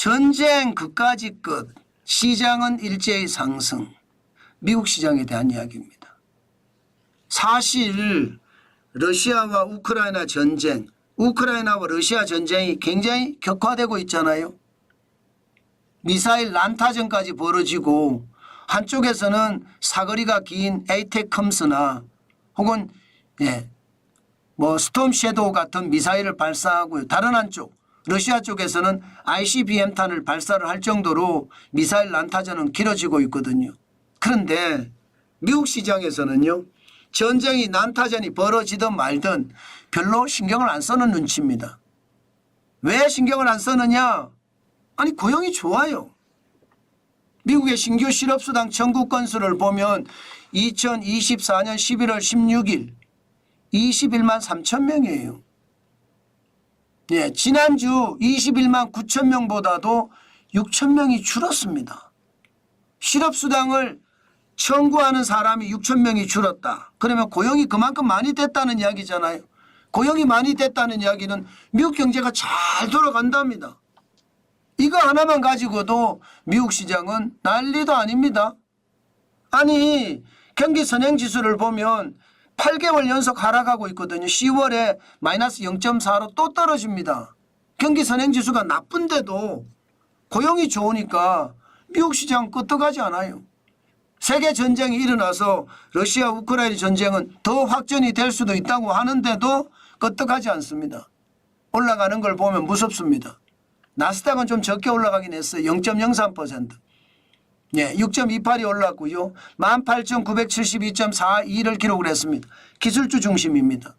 전쟁 그까지 끝, 시장은 일제히 상승. 미국 시장에 대한 이야기입니다. 사실 러시아와 우크라이나 전쟁, 우크라이나와 러시아 전쟁이 굉장히 격화되고 있잖아요. 미사일 난타전까지 벌어지고 한쪽에서는 사거리가 긴 에이테컴스나 혹은 뭐 스톰 섀도우 같은 미사일을 발사하고요. 다른 한쪽 러시아 쪽에서는 ICBM탄을 발사를 할 정도로 미사일 난타전은 길어지고 있거든요. 그런데 미국 시장에서는요. 전쟁이 난타전이 벌어지든 말든 별로 신경을 안 쓰는 눈치입니다. 왜 신경을 안 쓰느냐? 아니 고용이 좋아요. 미국의 신규 실업수당 청구 건수를 보면 2024년 11월 16일 21만 3천 명이에요. 지난주 21만 9천 명보다도 6천 명이 줄었습니다. 실업수당을 청구하는 사람이 6천 명이 줄었다. 그러면 고용이 그만큼 많이 됐다는 이야기잖아요. 고용이 많이 됐다는 이야기는 미국 경제가 잘 돌아간답니다. 이거 하나만 가지고도 미국 시장은 난리도 아닙니다. 아니 경기 선행지수를 보면 8개월 연속 하락하고 있거든요. 10월에 마이너스 0.4로 또 떨어집니다. 경기 선행지수가 나쁜데도 고용이 좋으니까 미국 시장 끄떡하지 않아요. 세계 전쟁이 일어나서 러시아 우크라이나 전쟁은 더 확전이 될 수도 있다고 하는데도 끄떡하지 않습니다. 올라가는 걸 보면 무섭습니다. 나스닥은 좀 적게 올라가긴 했어요. 0.03%. 6.28이 올랐고요. 18,972.42를 기록을 했습니다. 기술주 중심입니다.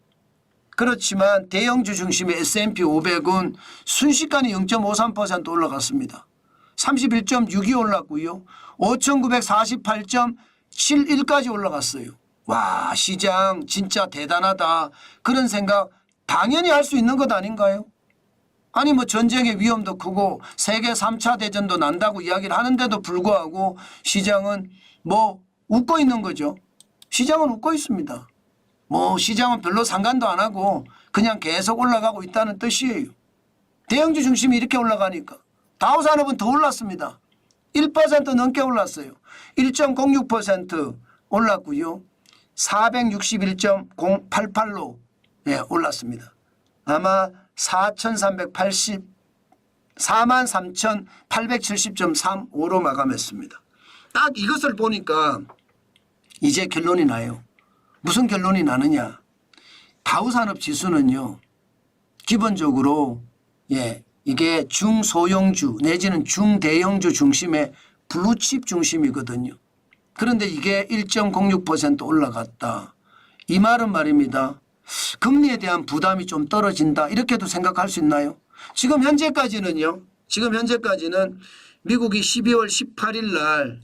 그렇지만 대형주 중심의 S&P 500은 순식간에 0.53% 올라갔습니다. 31.62 올랐고요. 5,948.71까지 올라갔어요. 와, 시장 진짜 대단하다. 그런 생각 당연히 할 수 있는 것 아닌가요? 아니 뭐 전쟁의 위험도 크고 세계 3차 대전도 난다고 이야기를 하는데도 불구하고 시장은 뭐 웃고 있는 거죠. 시장은 웃고 있습니다. 뭐 시장은 별로 상관도 안 하고 그냥 계속 올라가고 있다는 뜻이에요. 대형주 중심이 이렇게 올라가니까 다우산업은 더 올랐습니다. 1% 넘게 올랐어요. 1.06% 올랐고요. 461.088로 올랐습니다. 아마 43,870.35로 마감했습니다. 딱 이것을 보니까 이제 결론이 나요. 무슨 결론이 나느냐. 다우산업 지수는요. 기본적으로 이게 중소형주 내지는 중대형주 중심의 블루칩 중심이거든요. 그런데 이게 1.06% 올라갔다. 이 말은 말입니다. 금리에 대한 부담이 좀 떨어진다. 이렇게도 생각할 수 있나요? 지금 현재까지는 미국이 12월 18일 날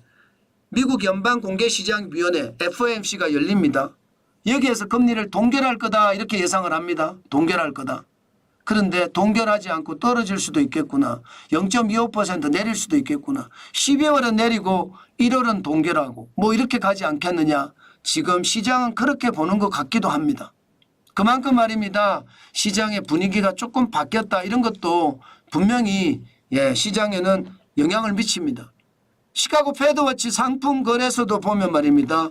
미국 연방공개시장위원회 FOMC가 열립니다. 여기에서 금리를 동결할 거다 이렇게 예상을 합니다. 동결할 거다. 그런데 동결하지 않고 떨어질 수도 있겠구나. 0.25% 내릴 수도 있겠구나. 12월은 내리고 1월은 동결하고 뭐 이렇게 가지 않겠느냐. 지금 시장은 그렇게 보는 것 같기도 합니다. 그만큼 말입니다. 시장의 분위기가 조금 바뀌었다 이런 것도 분명히 시장에는 영향을 미칩니다. 시카고 패드워치 상품 거래소도 보면 말입니다.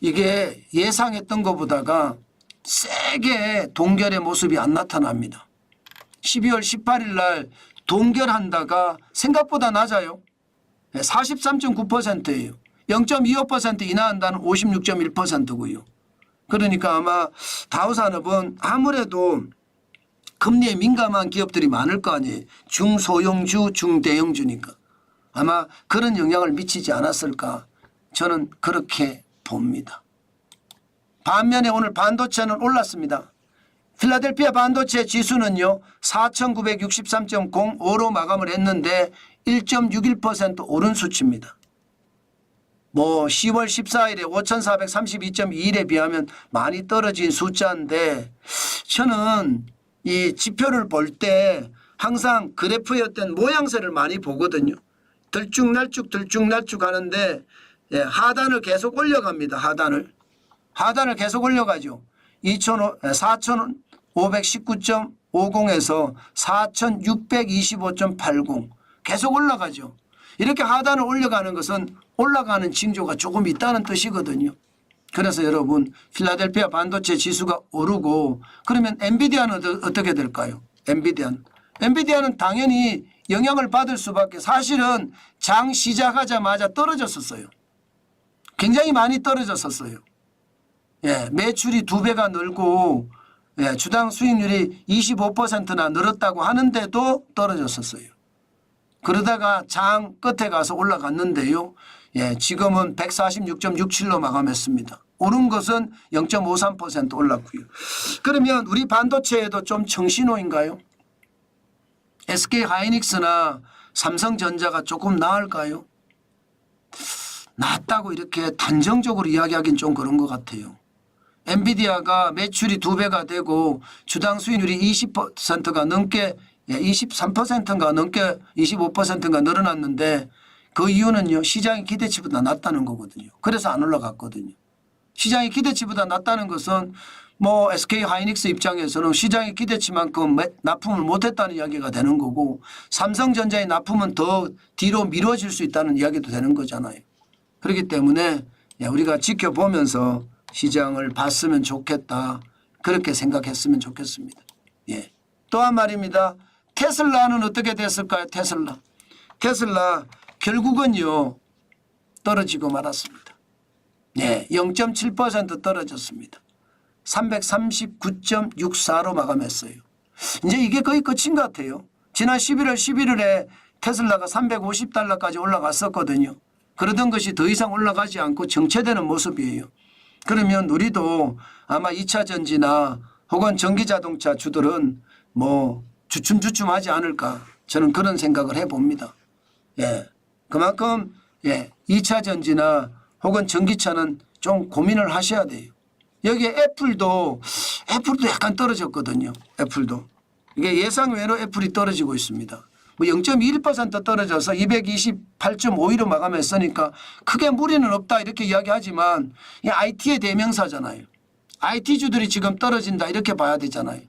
이게 예상했던 것보다가 세게 동결의 모습이 안 나타납니다. 12월 18일 날 동결한다가 생각보다 낮아요. 43.9%예요. 0.25% 인하한다는 56.1%고요. 그러니까 아마 다우산업은 아무래도 금리에 민감한 기업들이 많을 거 아니에요. 중소형주, 중대형주니까. 아마 그런 영향을 미치지 않았을까 저는 그렇게 봅니다. 반면에 오늘 반도체는 올랐습니다. 필라델피아 반도체 지수는요. 4,963.05로 마감을 했는데 1.61% 오른 수치입니다. 뭐 10월 14일에 5,432.21에 비하면 많이 떨어진 숫자인데 저는 이 지표를 볼 때 항상 그래프의 어떤 모양새를 많이 보거든요. 들쭉날쭉 하는데 하단을 계속 올려갑니다. 하단을 계속 올려가죠. 4,519.50에서 4,625.80 계속 올라가죠. 이렇게 하단을 올려가는 것은 올라가는 징조가 조금 있다는 뜻이거든요. 그래서 여러분 필라델피아 반도체 지수가 오르고 그러면 엔비디아는 어떻게 될까요? 엔비디아는 당연히 영향을 받을 수밖에. 사실은 장 시작하자마자 떨어졌었어요. 굉장히 많이 떨어졌었어요. 예, 매출이 2배가 늘고 예, 주당 수익률이 25%나 늘었다고 하는데도 떨어졌었어요. 그러다가 장 끝에 가서 올라갔는데요. 예, 지금은 146.67로 마감했습니다. 오른 것은 0.53% 올랐고요. 그러면 우리 반도체에도 좀 청신호인가요? SK하이닉스나 삼성전자가 조금 나을까요? 낫다고 이렇게 단정적으로 이야기하기는 좀 그런 것 같아요. 엔비디아가 매출이 2배가 되고 주당 수익률이 20%가 넘게 23%인가 넘게 25%인가 늘어났는데 그 이유는요. 시장의 기대치보다 낮다는 거거든요. 그래서 안 올라갔거든요. 시장의 기대치보다 낮다는 것은 뭐 SK하이닉스 입장에서는 시장의 기대치만큼 납품을 못했다는 이야기가 되는 거고 삼성전자의 납품은 더 뒤로 미뤄질 수 있다는 이야기도 되는 거잖아요. 그렇기 때문에 우리가 지켜보면서 시장을 봤으면 좋겠다. 그렇게 생각했으면 좋겠습니다. 예. 또한 말입니다. 테슬라는 어떻게 됐을까요? 테슬라 결국은요. 떨어지고 말았습니다. 네, 0.7% 떨어졌습니다. 339.64로 마감했어요. 이제 이게 거의 끝인 것 같아요. 지난 11월 11일에 테슬라가 $350까지 올라갔었거든요. 그러던 것이 더 이상 올라가지 않고 정체되는 모습이에요. 그러면 우리도 아마 2차 전지나 혹은 전기자동차 주들은 뭐 주춤주춤하지 않을까 저는 그런 생각을 해봅니다. 예, 그만큼 2차 전지나 혹은 전기차는 좀 고민을 하셔야 돼요. 여기에 애플도 약간 떨어졌거든요. 애플도. 이게 예상외로 애플이 떨어지고 있습니다. 뭐 0.21% 떨어져서 228.52로 마감했으니까 크게 무리는 없다 이렇게 이야기하지만 이 IT의 대명사잖아요. IT주들이 지금 떨어진다 이렇게 봐야 되잖아요.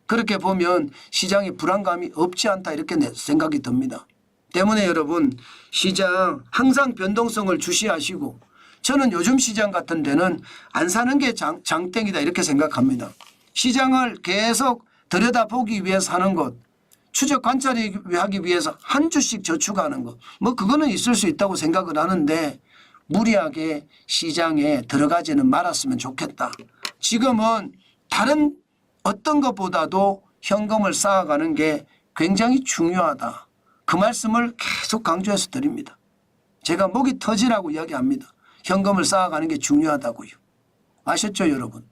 그렇게 보면 시장에 불안감이 없지 않다 이렇게 생각이 듭니다. 때문에 여러분 시장 항상 변동성을 주시하시고 저는 요즘 시장 같은 데는 안 사는 게 장땡이다 이렇게 생각합니다. 시장을 계속 들여다보기 위해서 하는 것, 추적 관찰하기 위해서 한 주씩 저축하는 것, 뭐 그거는 있을 수 있다고 생각을 하는데 무리하게 시장에 들어가지는 말았으면 좋겠다. 지금은 다른 어떤 것보다도 현금을 쌓아가는 게 굉장히 중요하다. 그 말씀을 계속 강조해서 드립니다. 제가 목이 터지라고 이야기합니다. 현금을 쌓아가는 게 중요하다고요. 아셨죠 여러분?